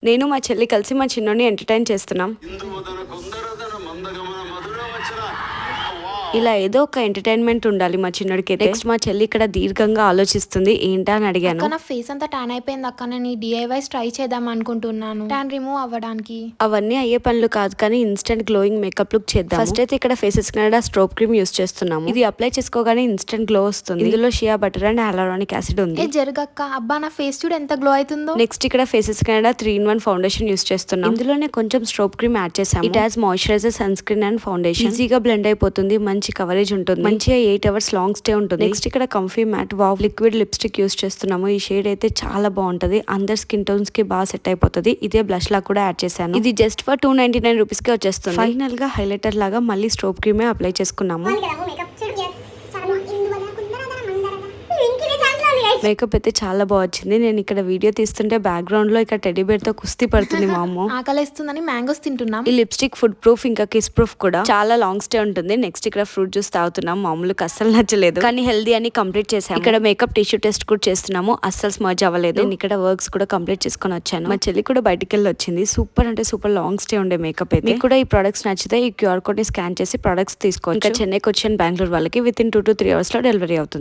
నేను మా చెల్లి కలిసి మా చిన్నోని ఎంటర్టైన్ చేస్తున్నాం. ఇలా ఏదో ఒక ఎంటర్టైన్మెంట్ ఉండాలి మా చిన్నోడికి. నెక్స్ట్ మా చెల్లి ఇక్కడ దీర్ఘంగా ఆలోచిస్తుంది. ఏంటా అని అడిగాను. నా ఫేస్ అంతా ట్యాన్ అయిపోయింది అక్క. నేను ఈ డిఐవైస్ ట్రై చేద్దాం అనుకుంటున్నాను, ట్యాన్ రిమూవ్ అవ్వడానికి. అవన్నీ అయ్యే పనులు కాదు కానీ ఇన్స్టెంట్ గ్లోయింగ్ మేకప్ లుక్ చేద్దాం. ఫస్ట్ అయితే ఇక్కడ faces Canada strobe cream use చేస్తున్నాము. ఇది అప్లై చేసుకోగానే ఇన్స్టెంట్ గ్లో వస్తుంది. ఇందులో shea butter and hyaluronic acid ఉంది. జరగక్క, అబ్బా నా ఫేస్ చూడు ఎంత గ్లో అవుతుందో. నెక్స్ట్ ఇక్కడ faces Canada 3-in-1 foundation use చేస్తున్నాం. ఇందులోనే కొంచెం స్ట్రోబ్ క్రీమ్ యాడ్ చేసాము. It has moisturiser, sunscreen and foundation. ఈజీగా బ్లెండ్ అయిపోతుంది, మంచి కవరేజ్ ఉంటుంది, మంచిగా 8 hours లాంగ్ స్టే ఉంటుంది. నెక్స్ట్ ఇక్కడ comfy matte wow liquid lipstick use చేస్తున్నాము. ఈ షేడ్ అయితే చాలా బాగుంటది, అందరు స్కిన్ టోన్స్ కి బాగా సెట్ అయిపోతుంది. ఇదే బ్లష్ లా కూడా యాడ్ చేశాను. ఇది జస్ట్ ఫర్ 299 రూపీస్ కి వచ్చేస్తుంది. ఫైనల్ గా హైలైటర్ లాగా మళ్ళీ స్ట్రోబ్ క్రీమే అప్లై చేసుకున్నాము. మేకప్ అయితే చాలా బాగా వచ్చింది. నేను ఇక్కడ వీడియో తీస్తుంటే బ్యాక్గ్రౌండ్ లో ఇక్కడ టెడ్డీ బేర్ తో కుస్తీ పడుతుంది మా అమ్మ. ఆకలిస్తుందని మ్యాంగోస్ తింటున్నాం. ఈ లిప్స్టిక్ ఫుడ్ ప్రూఫ్ ఇంకా కిస్ ప్రూఫ్ కూడా, చాలా లాంగ్ స్టే ఉంటుంది. నెక్స్ట్ ఇక్కడ ఫ్రూట్ జ్యూస్ తాగుతున్నాం. మామూలుగా అస్సలు నచ్చలేదు కానీ హెల్దీ అని కంప్లీట్ చేసాము. ఇక్కడ మేకప్ టిష్యూ టెస్ట్ కూడా చేస్తున్నాము, అస్సలు స్మర్జ్ అవ్వలేదు. నేను ఇక్కడ వర్క్స్ కూడా కంప్లీట్ చేసుకొని వచ్చాను. మా చెల్లి కూడా బయటికి వెళ్ళి వచ్చింది. సూపర్ అంటే సూపర్ లాంగ్ స్టే ఉండే మేకప్ అయితే. మీకు కూడా ఈ ప్రొడక్ట్స్ నచ్చితే ఈ QR కోడ్ ని స్కాన్ చేసి ప్రొడక్ట్స్ తీసుకోవచ్చు. ఇంకా చెన్నైకి వచ్చాను బెంగళూరు వాళ్ళకి. విత్ ఇన్ 2 to 3 hours లో డెలివరీ అవుతుంది.